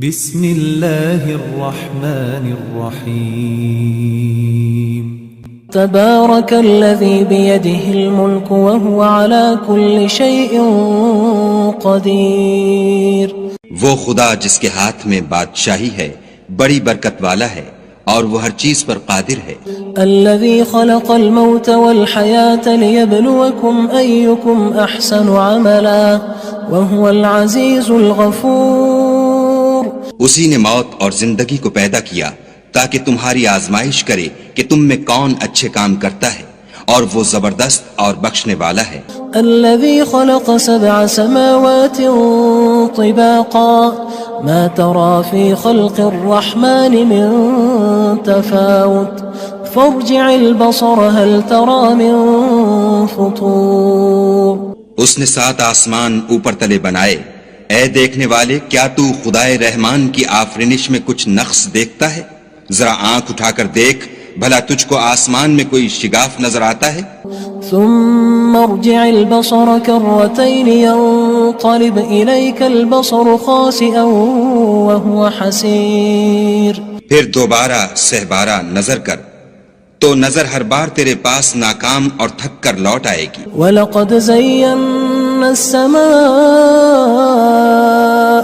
بسم اللہ الرحمن الرحیم تبارک الذی بیدہ الملک وہو علی کل شیء قدیر۔ وہ خدا جس کے ہاتھ میں بادشاہی ہے بڑی برکت والا ہے اور وہ ہر چیز پر قادر ہے۔ الذی خلق الموت والحیاة لیبلوکم ایکم احسن عملا وہو العزیز الغفور۔ اسی نے موت اور زندگی کو پیدا کیا تاکہ تمہاری آزمائش کرے کہ تم میں کون اچھے کام کرتا ہے، اور وہ زبردست اور بخشنے والا ہے۔ الذي خلق 7 سماوات طباقا ما ترى في خلق الرحمن من تفاوت فارجع البصر هل ترى من فطور۔ اس نے 7 آسمان اوپر تلے بنائے، اے دیکھنے والے کیا تو خدائے رحمان کی آفرینش میں کچھ نقص دیکھتا ہے؟ ذرا آنکھ اٹھا کر دیکھ، بھلا تجھ کو آسمان میں کوئی شگاف نظر آتا ہے؟ ثم ارجع البصر كرتين ينقلب إليك البصر خاسئا وهو حسير۔ پھر دوبارہ سہبارہ نظر کر تو نظر ہر بار تیرے پاس ناکام اور تھک کر لوٹ آئے گی۔ وَلَقَدْ زَيَّنَّا السَّمَاءَ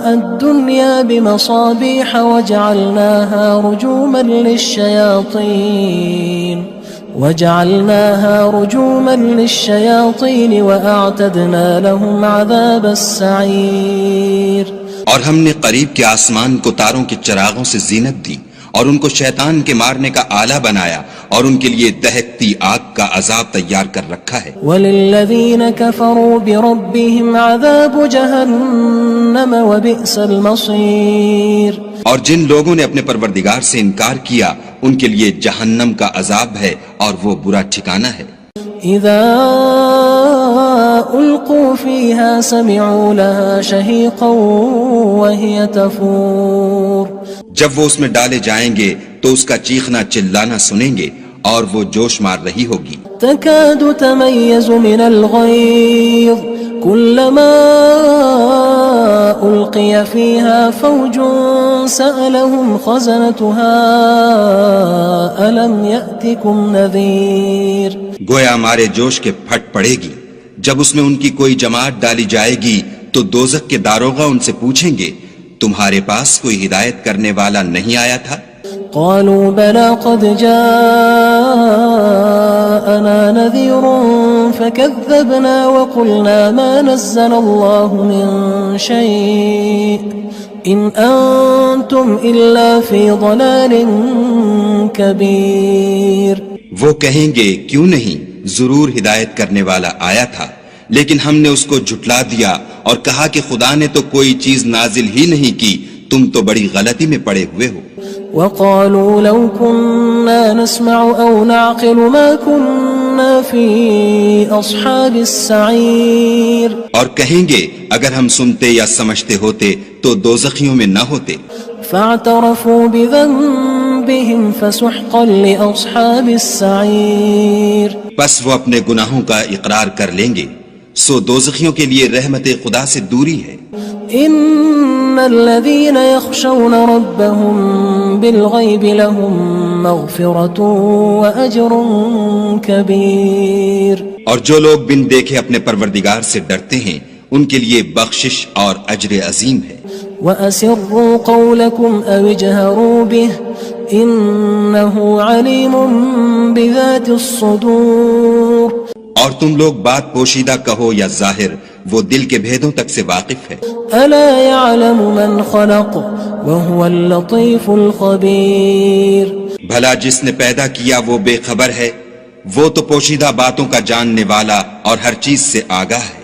الدُّنْيَا بِمَصَابِيحَ وَجَعَلْنَاهَا رُجُومًا لِلشَّيَاطِينِ وَأَعْتَدْنَا لَهُمْ عَذَابَ السَّعِيرِ۔ اور ہم نے قریب کے آسمان کو تاروں کے چراغوں سے زینت دی اور ان کو شیطان کے مارنے کا آلہ بنایا، اور ان کے لیے دہکتی آگ کا عذاب تیار کر رکھا ہے۔ وَلِلَّذِينَ كَفَرُوا بِرَبِّهِمْ عَذَابُ جَهَنَّمَ وَبِئْسَ الْمَصِيرُ۔ اور جن لوگوں نے اپنے پروردگار سے انکار کیا ان کے لیے جہنم کا عذاب ہے اور وہ برا ٹھکانہ ہے۔ اذا القوا فيها سمعوا لها شهيقا وهي تفور۔ جب وہ اس میں ڈالے جائیں گے تو اس کا چیخنا چلانا سنیں گے اور وہ جوش مار رہی ہوگی۔ تكاد تميز من الغيظ كلما ألقي فيها فوج سألهم خزنتها ألم يأتكم نذير۔ گویا مارے جوش کے پھٹ پڑے گی جب اس میں ان کی کوئی جماعت ڈالی جائے گی تو دوزخ کے داروغہ ان سے پوچھیں گے تمہارے پاس کوئی ہدایت کرنے والا نہیں آیا تھا؟ قالوا بلى قد جاءنا نذير فكذبنا وقلنا ما نزل الله من شيء إن أنتم إلا في ضلال كبير۔ وہ کہیں گے کیوں نہیں، ضرور ہدایت کرنے والا آیا تھا، لیکن ہم نے اس کو جھٹلا دیا اور کہا کہ خدا نے تو کوئی چیز نازل ہی نہیں کی، تم تو بڑی غلطی میں پڑے ہوئے ہو۔ وقالوا لو كنا نسمع أو نعقل ما كنا في أصحاب السعير۔ اور کہیں گے اگر ہم سنتے یا سمجھتے ہوتے تو دوزخیوں میں نہ ہوتے۔ فاعترفوا بذنبهم فسحقا لأصحاب السعير۔ بس وہ اپنے گناہوں کا اقرار کر لیں گے، سو دوزخیوں کے لیے رحمت خدا سے دوری ہے۔ ان الذين يخشون ربهم بالغيب لهم مغفرة واجر كبير۔ اور جو لوگ بن دیکھے اپنے پروردگار سے ڈرتے ہیں ان کے لیے بخشش اور اجر عظیم ہے۔ واسروا قولكم او اجهروا به انه عليم بذات الصدور۔ اور تم لوگ بات پوشیدہ کہو یا ظاہر، وہ دل کے بھیدوں تک سے واقف ہے۔ الا يعلم من خلق وهو اللطيف الخبير۔ بھلا جس نے پیدا کیا وہ بے خبر ہے، وہ تو پوشیدہ باتوں کا جاننے والا اور ہر چیز سے آگاہ ہے۔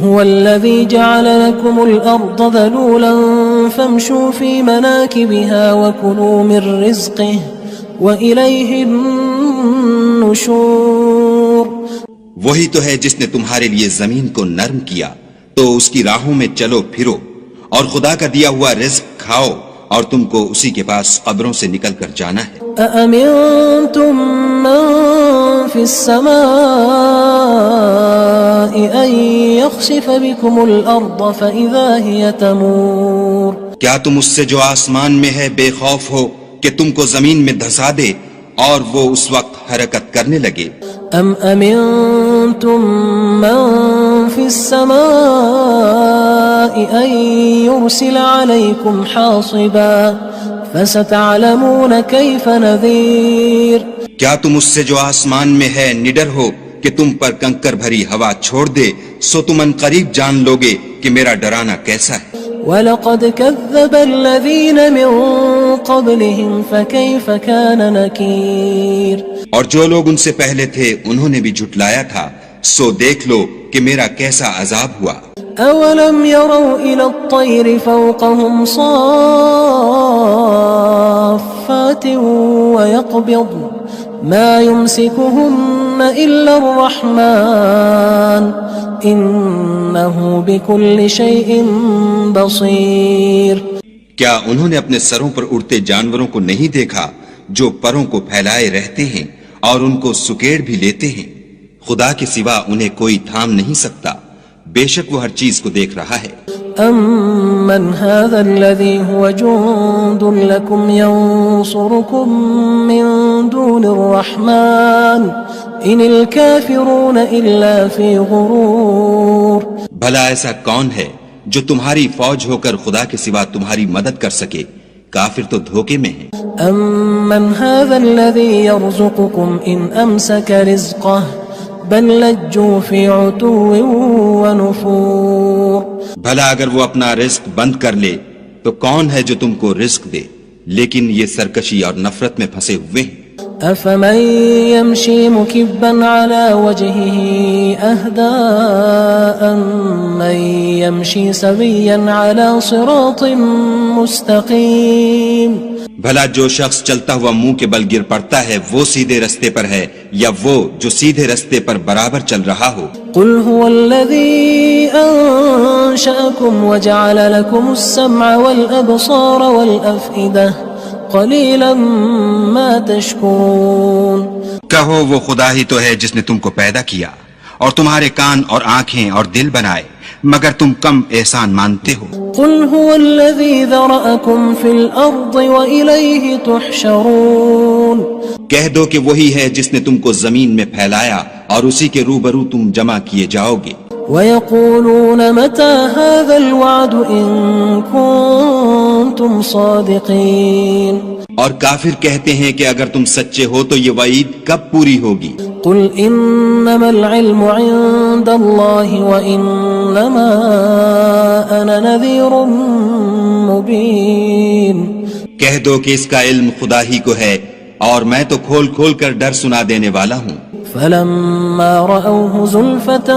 هو الذي جعل لكم الأرض ذلولا فامشوا في مناكبها وكلوا من رزقه وإليه النشور۔ وہی تو ہے جس نے تمہارے لیے زمین کو نرم کیا تو اس کی راہوں میں چلو پھرو، اور خدا کا دیا ہوا رزق کھاؤ، اور تم کو اسی کے پاس قبروں سے نکل کر جانا ہے۔ أأمنتم من في السماء أن يخسف بكم الأرض فإذا هي تمور۔ کیا تم اس سے جو آسمان میں ہے بے خوف ہو کہ تم کو زمین میں دھسا دے اور وہ اس وقت حرکت کرنے لگے؟ ام امنتم من في السماء ان يرسل عليكم حاصبا فستعلمون كيف نذير. کیا تم اس سے جو آسمان میں ہے نڈر ہو کہ تم پر کنکر بھری ہوا چھوڑ دے، سو تم ان قریب جان لوگے کہ میرا ڈرانا کیسا ہے. وَلَقَدْ كَذَّبَ الَّذِينَ مِن قَبْلِهِمْ فَكَيْفَ كَانَ نَكِيرٌ. اور جو لوگ ان سے پہلے تھے انہوں نے بھی جھٹلایا تھا، سو دیکھ لو کہ میرا کیسا عذاب ہوا. أَوَلَمْ يَرَوْا إِلَى الطَّيْرِ فَوْقَهُمْ صَافَّاتٍ وَيَقْبِضْنَ مَا يُمْسِكُهُنَّ إِلَّا الرَّحْمَنُ إِنَّهُ بِكُلِّ شَيْءٍ بَصِيرٌ. کیا انہوں نے اپنے سروں پر اڑتے جانوروں کو نہیں دیکھا جو پروں کو پھیلائے رہتے ہیں اور ان کو سکیڑ بھی لیتے ہیں؟ خدا کے سوا انہیں کوئی تھام نہیں سکتا، بے شک وہ ہر چیز کو دیکھ رہا ہے. أَمَّنْ هَذَا الَّذِي هُوَ جُندٌ لَكُمْ يَنصُرُكُم مِّن دُونِ الرَّحْمَنِ إِنِ الْكَافِرُونَ إِلَّا فِي غُرُورٍ. بھلا ایسا کون ہے جو تمہاری فوج ہو کر خدا کے سوا تمہاری مدد کر سکے؟ کافر تو دھوکے میں ہیں. أَمَّنْ هَذَا الَّذِي يَرْزُقُكُمْ إِنْ أَمْسَكَ رِزْقَهُ بَلْ لَجُّوا فِي عُتُوٍّ وَنُفُورٍ. بھلا اگر وہ اپنا رزق بند کر لے تو کون ہے جو تم کو رزق دے؟ لیکن یہ سرکشی اور نفرت میں پھنسے ہوئے ہیں. أَفَمَن يَمْشِي مُكِبًّا عَلَى وَجْهِهِ أَهْدَىٰ أَمَّن يَمْشِي سَوِيًّا عَلَى صِرَاطٍ مُّسْتَقِيمٍ. بھلا جو شخص چلتا ہوا منہ کے بل گر پڑتا ہے وہ سیدھے رستے پر ہے یا وہ جو سیدھے رستے پر برابر چل رہا ہو؟ قُلْ هُوَ الَّذِي أَنشَأَكُمْ وَجَعَلَ لَكُمُ السَّمْعَ وَالْأَبْصَارَ وَالْأَفْئِدَةَ قَلِيلًا مَا تَشْكُرُونَ. کہو وہ خدا ہی تو ہے جس نے تم کو پیدا کیا اور تمہارے کان اور آنکھیں اور دل بنائے، مگر تم کم احسان مانتے ہو. قُلْ هُوَ الَّذِي ذَرَأَكُمْ فِي الْأَرْضِ وَإِلَيْهِ تُحْشَرُونَ. کہہ دو کہ وہی ہے جس نے تم کو زمین میں پھیلایا اور اسی کے روبرو تم جمع کیے جاؤ گے. وَيَقُولُونَ مَتَى هَذَا الْوَعْدُ إِن كُنتُمْ صَادِقِينَ. اور کافر کہتے ہیں کہ اگر تم سچے ہو تو یہ وعید کب پوری ہوگی؟ قُلْ إِنَّمَا الْعِلْمُ عِندَ اللَّهِ وَإِنَّمَا أَنَا نَذِيرٌ مُّبِينٌ. کہہ دو کہ اس کا علم خدا ہی کو ہے اور میں تو کھول کھول کر ڈر سنا دینے والا ہوں. فَلَمَّا رَأَوْهُ زُلْفَةً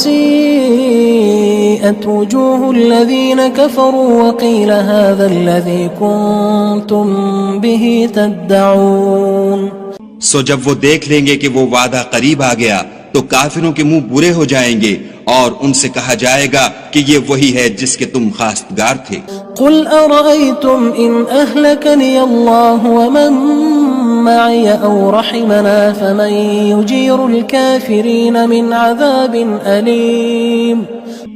سِيئَتْ وُجُوهُ الَّذِينَ كَفَرُوا وَقِيلَ هَذَا الَّذِي كُنتُم بِهِ تَدَّعُونَ. سو جب وہ دیکھ لیں گے کہ وہ وعدہ قریب آ گیا تو کافروں کے منہ برے ہو جائیں گے اور ان سے کہا جائے گا کہ یہ وہی ہے جس کے تم خواستگار تھے. قُلْ أَرَأَيْتُمْ إِنْ أَهْلَكَنِيَ اللَّهُ وَمَن مَّعِيَ أَوْ رَحِمَنَا فَمَن يُجِيرُ الْكَافِرِينَ مِنْ عَذَابٍ أَلِيمٍ.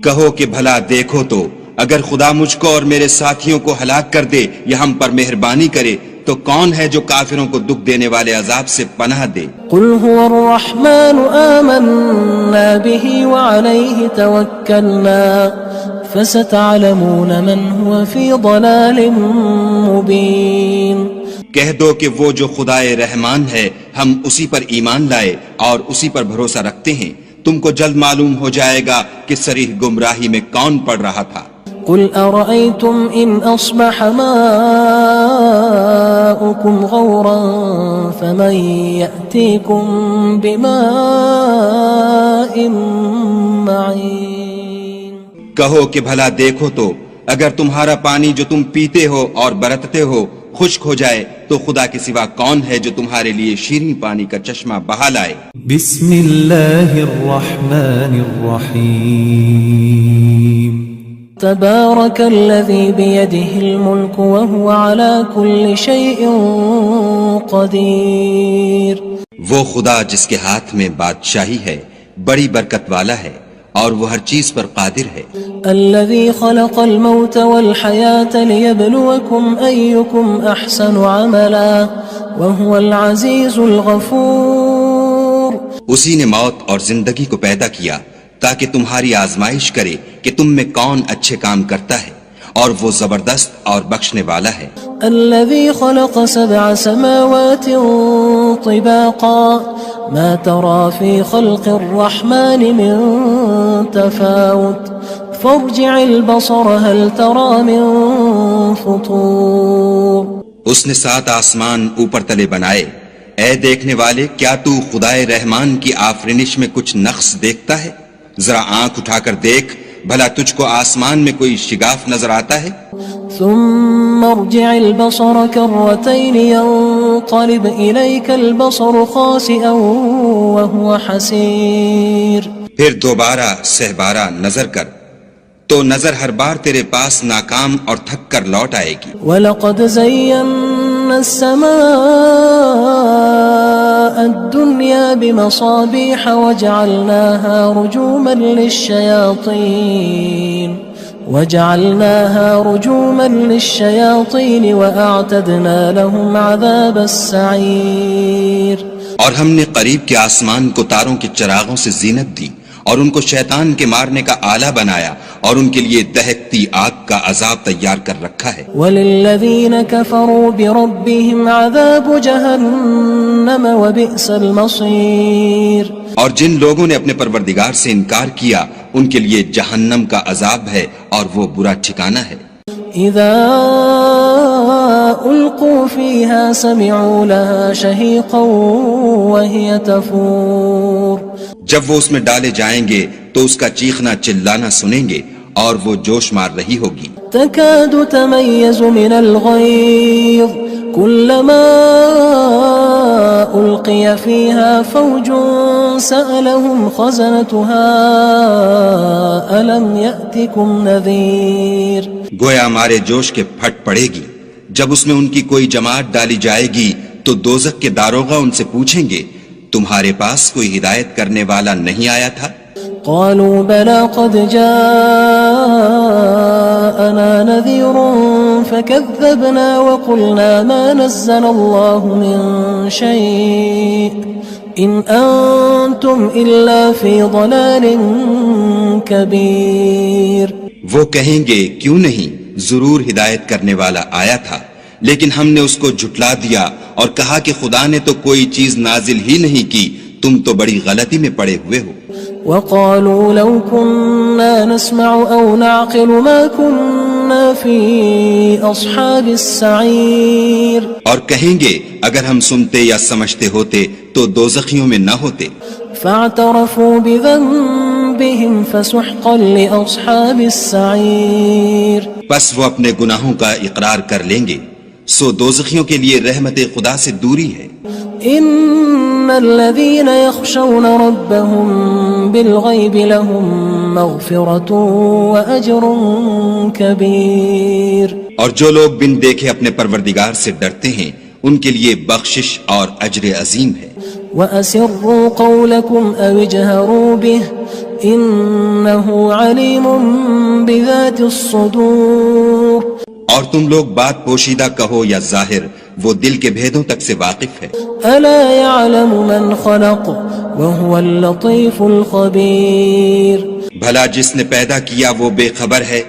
کہو کہ بھلا دیکھو تو اگر خدا مجھ کو اور میرے ساتھیوں کو ہلاک کر دے یا ہم پر مہربانی کرے تو کون ہے جو کافروں کو دکھ دینے والے عذاب سے پناہ دے؟ قُلْ هُوَ الرَّحْمَنُ آمَنَّا بِهِ وَعَلَيْهِ تَوَكَّلْنَا فَسَتَعْلَمُونَ مَنْ هُوَ فِي ضَلَالٍ مُّبِينٍ. کہہ دو کہ وہ جو خدائے رحمان ہے ہم اسی پر ایمان لائے اور اسی پر بھروسہ رکھتے ہیں، تم کو جلد معلوم ہو جائے گا کہ صریح گمراہی میں کون پڑ رہا تھا. قُلْ أَرَأَيْتُمْ إِنْ أَصْبَحَ مَاؤُكُمْ غَوْرًا فَمَن يَأْتِيكُم بِمَاءٍ مَّعِينٍ. کہو کہ بھلا دیکھو تو اگر تمہارا پانی جو تم پیتے ہو اور برتتے ہو خشک ہو جائے تو خدا کے سوا کون ہے جو تمہارے لیے شیریں پانی کا چشمہ بہا لائے. بسم اللہ الرحمن الرحیم. تبارك الذي بيده الملك وهو على كل شيء قدير. وہ خدا جس کے ہاتھ میں بادشاہی ہے بڑی برکت والا ہے اور وہ ہر چیز پر قادر ہے. الذي خلق الموت والحياة ليبلوكم أيكم أحسن عملا وهو العزيز الغفور. اسی نے موت اور زندگی کو پیدا کیا تاکہ تمہاری آزمائش کرے کہ تم میں کون اچھے کام کرتا ہے، اور وہ زبردست اور بخشنے والا ہے. الذي خلق 7 سماوات طباقا ما ترى في خلق الرحمن من تفاوت فارجع البصر هل ترى من فطور. اس نے 7 آسمان اوپر تلے بنائے. اے دیکھنے والے، کیا تو خدائے رحمان کی آفرینش میں کچھ نقص دیکھتا ہے؟ ذرا آنکھ اٹھا کر دیکھ، بھلا تجھ کو آسمان میں کوئی شگاف نظر آتا ہے؟ ثم ارجع البصر كرتين ينقلب إليك البصر خاسئا وهو حسير. پھر دوبارہ سہبارہ نظر کر تو نظر ہر بار تیرے پاس ناکام اور تھک کر لوٹ آئے گی. وَلَقَدْ زَيَّنَّا السَّمَاءَ الدُّنْيَا بِمَصَابِيحَ وَجَعَلْنَاهَا رُجُومًا لِلشَّيَاطِينِ وَأَعْتَدْنَا لَهُمْ عَذَابَ السَّعِيرِ. اور ہم نے قریب کے آسمان کو تاروں کے چراغوں سے زینت دی اور ان کو شیطان کے مارنے کا آلہ بنایا، اور ان کے لیے دہکتی آگ کا عذاب تیار کر رکھا ہے. وَلِلَّذِينَ كَفَرُوا بِرَبِّهِمْ عَذَابُ جَهَنَّمَ وَبِئْسَ الْمَصِيرُ. اور جن لوگوں نے اپنے پروردگار سے انکار کیا ان کے لیے جہنم کا عذاب ہے اور وہ برا ٹھکانہ ہے. اذا القوا فيها سمعوا لها شهيقا وهي تفور. جب وہ اس میں ڈالے جائیں گے تو اس کا چیخنا چلانا سنیں گے اور وہ جوش مار رہی ہوگی. تكاد تميز من الغيظ كلما ألقي فيها فوج سألهم خزنتها ألم يأتكم نذير. گویا ہمارے جوش کے پھٹ پڑے گی. جب اس میں ان کی کوئی جماعت ڈالی جائے گی تو دوزخ کے داروغہ ان سے پوچھیں گے تمہارے پاس کوئی ہدایت کرنے والا نہیں آیا تھا؟ قالوا بلى قد جاءنا نذير فكذبنا وقلنا ما نزل الله من شيء إن أنتم إلا في ضلال كبير. وہ کہیں گے کیوں نہیں، ضرور ہدایت کرنے والا آیا تھا، لیکن ہم نے اس کو جھٹلا دیا اور کہا کہ خدا نے تو کوئی چیز نازل ہی نہیں کی، تم تو بڑی غلطی میں پڑے ہوئے ہو. وقالوا لو كنا نسمع أو نعقل ما كنا في أصحاب السعير. اور کہیں گے اگر ہم سنتے یا سمجھتے ہوتے تو دوزخیوں میں نہ ہوتے. فاعترفوا بذنبهم فسحقا لأصحاب السعير. بس وہ اپنے گناہوں کا اقرار کر لیں گے، سو دوزخیوں کے لیے رحمت خدا سے دوری ہے. ان الذين يخشون ربهم بالغيب لهم مغفرة واجر كبير. اور جو لوگ بن دیکھے اپنے پروردگار سے ڈرتے ہیں ان کے لیے بخشش اور اجر عظیم ہے. وَأَسِرُّوا قَوْلَكُمْ أَوِ اجْهَرُوا بِهِ إِنَّهُ عَلِيمٌ بِذَاتِ الصُّدُورِ. اور تم لوگ بات پوشیدہ کہو یا ظاہر، وہ دل کے بھیدوں تک سے واقف ہے. أَلَا يَعْلَمُ مَنْ خَلَقَ وَهُوَ اللَّطِيفُ الْخَبِيرُ. بھلا جس نے پیدا کیا وہ بے خبر ہے،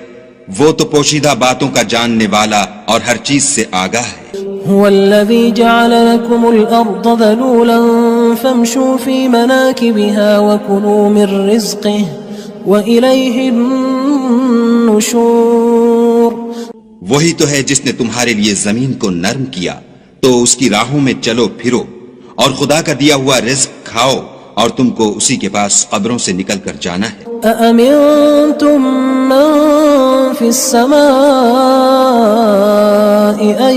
وہ تو پوشیدہ باتوں کا جاننے والا اور ہر چیز سے آگاہ ہے. هو الذي جعل لكم الأرض ذلولا فامشوا في مناكبها وكلوا من رزقه وإليه النشور. وہی تو ہے جس نے تمہارے لیے زمین کو نرم کیا تو اس کی راہوں میں چلو پھرو اور خدا کا دیا ہوا رزق کھاؤ اور تم کو اسی کے پاس قبروں سے نکل کر جانا ہے. أأمنتم من في السماء أن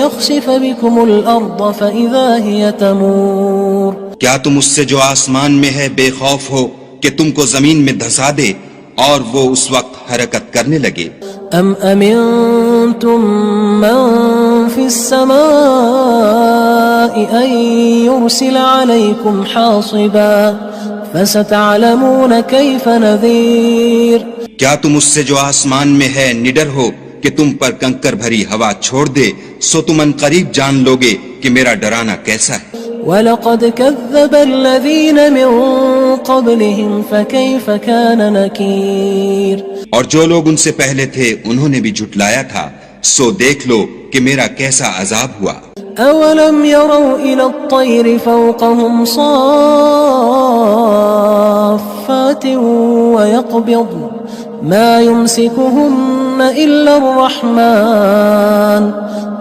يخسف بكم الأرض فإذا هي تمور. کیا تم اس سے جو آسمان میں ہے بے خوف ہو کہ تم کو زمین میں دھسا دے اور وہ اس وقت حرکت کرنے لگے؟ ام امنتم من في السماء ان يرسل عليكم حاصبا فستعلمون كيف نذير کیا تم اس سے جو آسمان میں ہے نڈر ہو کہ تم پر کنکر بھری ہوا چھوڑ دے؟ سو تم ان قریب جان لوگے کہ میرا ڈرانا کیسا ہے۔ وَلَقَدْ كَذَّبَ الَّذِينَ مِن قَبْلِهِمْ فَكَيْفَ كَانَ نَكِيرٌ اور جو لوگ ان سے پہلے تھے انہوں نے بھی جھٹلایا تھا، سو دیکھ لو کہ میرا کیسا عذاب ہوا۔ أَوَلَمْ يَرَوْا إِلَى الطَّيْرِ فَوْقَهُمْ صَافَّاتٍ وَيَقْبِضْنَ مَا يُمْسِكُهُنَّ إِلَّا الرَّحْمَنُ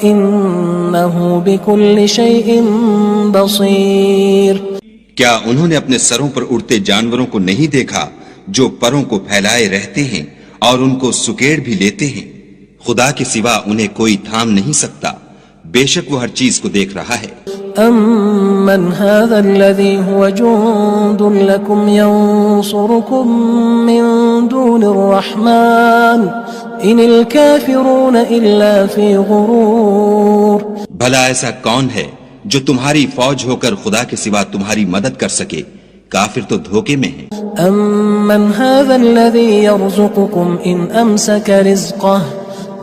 إِنَّهُ بِكُلِّ شَيْءٍ بَصِيرٌ کیا انہوں نے اپنے سروں پر اڑتے جانوروں کو نہیں دیکھا جو پروں کو پھیلائے رہتے ہیں اور ان کو سکیڑ بھی لیتے ہیں؟ خدا کے سوا انہیں کوئی تھام نہیں سکتا، بے شک وہ ہر چیز کو دیکھ رہا ہے۔ أَمَّنْ هَذَا الَّذِي هُوَ جُندٌ لَكُمْ يَنصُرُكُم مِّن دُونِ الرَّحْمَنِ إِنِ الْكَافِرُونَ إِلَّا فِي غُرُورٍ بھلا ایسا کون ہے جو تمہاری فوج ہو کر خدا کے سوا تمہاری مدد کر سکے؟ کافر تو دھوکے میں ہیں۔ أَمَّنْ هَذَا الَّذِي يَرْزُقُكُمْ إِنْ أَمْسَكَ رِزْقَهُ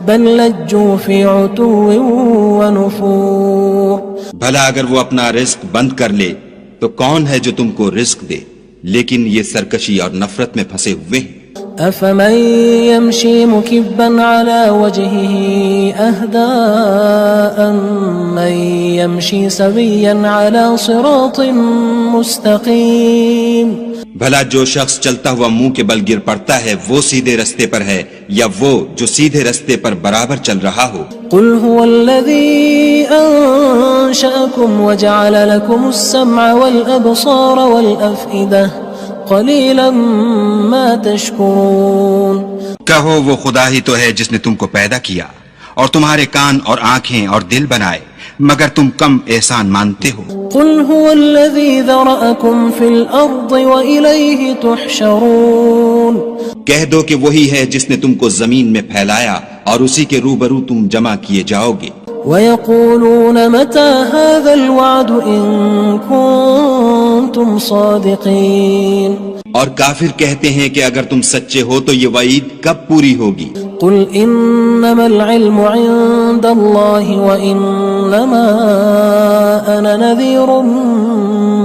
بَلْ لَجُّوا فِي عُتُوٍّ وَنُفُورٍ بھلا اگر وہ اپنا رزق بند کر لے تو کون ہے جو تم کو رزق دے؟ لیکن یہ سرکشی اور نفرت میں پھنسے ہوئے ہیں۔ أَفَمَن يَمْشِي مُكِبًّا عَلَى وَجْهِهِ أَهْدَىٰ أَمَّن يَمْشِي سَوِيًّا عَلَى صِرَاطٍ مُّسْتَقِيمٍ بھلا جو شخص چلتا ہوا منہ کے بل گر پڑتا ہے وہ سیدھے رستے پر ہے یا وہ جو سیدھے رستے پر برابر چل رہا ہو؟ قُلْ هُوَ الَّذِي أَنشَأَكُمْ وَجَعَلَ لَكُمُ السَّمْعَ وَالْأَبْصَارَ وَالْأَفْئِدَةَ قَلِيلًا مَا تَشْكُرُونَ کہو وہ خدا ہی تو ہے جس نے تم کو پیدا کیا اور تمہارے کان اور آنکھیں اور دل بنائے، مگر تم کم احسان مانتے ہو۔ قُلْ هُوَ الَّذِي ذَرَأَكُمْ فِي الْأَرْضِ وَإِلَيْهِ تُحْشَرُونَ کہہ دو کہ وہی ہے جس نے تم کو زمین میں پھیلایا اور اسی کے روبرو تم جمع کیے جاؤ گے۔ وَيَقُولُونَ مَتَى هَذَا الْوَعْدُ إِن كُنتُمْ صَادِقِينَ اور کافر کہتے ہیں کہ اگر تم سچے ہو تو یہ وعید کب پوری ہوگی؟ قُلْ إِنَّمَا الْعِلْمُ عِندَ اللَّهِ وَإِنَّمَا أَنَا نَذِيرٌ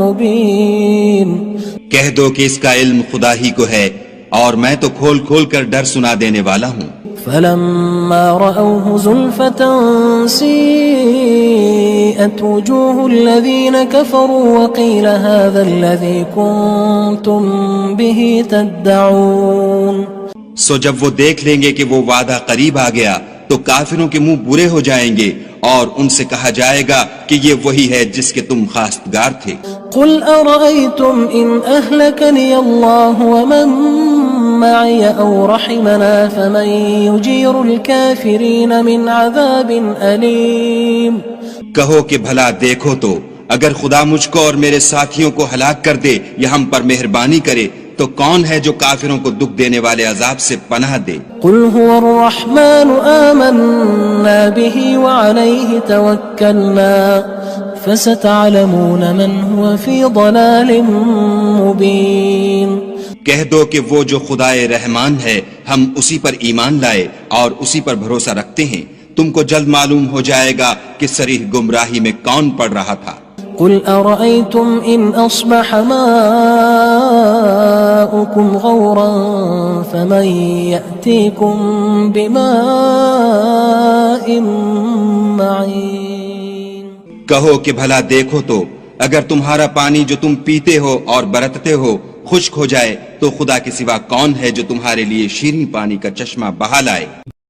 مُّبِينٌ کہہ دو کہ اس کا علم خدا ہی کو ہے اور میں تو کھول کھول کر ڈر سنا دینے والا ہوں۔ فَلَمَّا رَأَوْهُ زُلْفَةً سِيئَتْ وُجُوهُ الَّذِينَ كَفَرُوا وَقِيلَ هَذَا الَّذِي كُنتُم بِهِ تَدَّعُونَ سو جب وہ دیکھ لیں گے کہ وہ وعدہ قریب آ گیا تو کافروں کے منہ برے ہو جائیں گے اور ان سے کہا جائے گا کہ یہ وہی ہے جس کے تم خواستگار تھے۔ قُلْ أَرَأَيْتُمْ إِنْ أَهْلَكَنِيَ اللَّهُ وَمَن مَّعِيَ أَوْ رَحِمَنَا فَمَن يُجِيرُ الْكَافِرِينَ مِنْ عَذَابٍ أَلِيمٍ کہو کہ بھلا دیکھو تو اگر خدا مجھ کو اور میرے ساتھیوں کو ہلاک کر دے یا ہم پر مہربانی کرے تو کون ہے جو کافروں کو دکھ دینے والے عذاب سے پناہ دے؟ قُلْ هُوَ الرَّحْمَنُ آمَنَّا بِهِ وَعَلَيْهِ تَوَكَّلْنَا فَسَتَعْلَمُونَ مَنْ هُوَ فِي ضَلَالٍ مُّبِينٍ کہہ دو کہ وہ جو خدائے رحمان ہے ہم اسی پر ایمان لائے اور اسی پر بھروسہ رکھتے ہیں، تم کو جلد معلوم ہو جائے گا کہ صریح گمراہی میں کون پڑ رہا تھا۔ قُلْ أَرَأَيْتُمْ إِنْ أَصْبَحَ مَاؤُكُمْ غَوْرًا فَمَن يَأْتِيكُم بِمَاءٍ مَّعِينٍ کہو کہ بھلا دیکھو تو اگر تمہارا پانی جو تم پیتے ہو اور برتتے ہو خشک ہو جائے تو خدا کے سوا کون ہے جو تمہارے لیے شیریں پانی کا چشمہ بہا لائے؟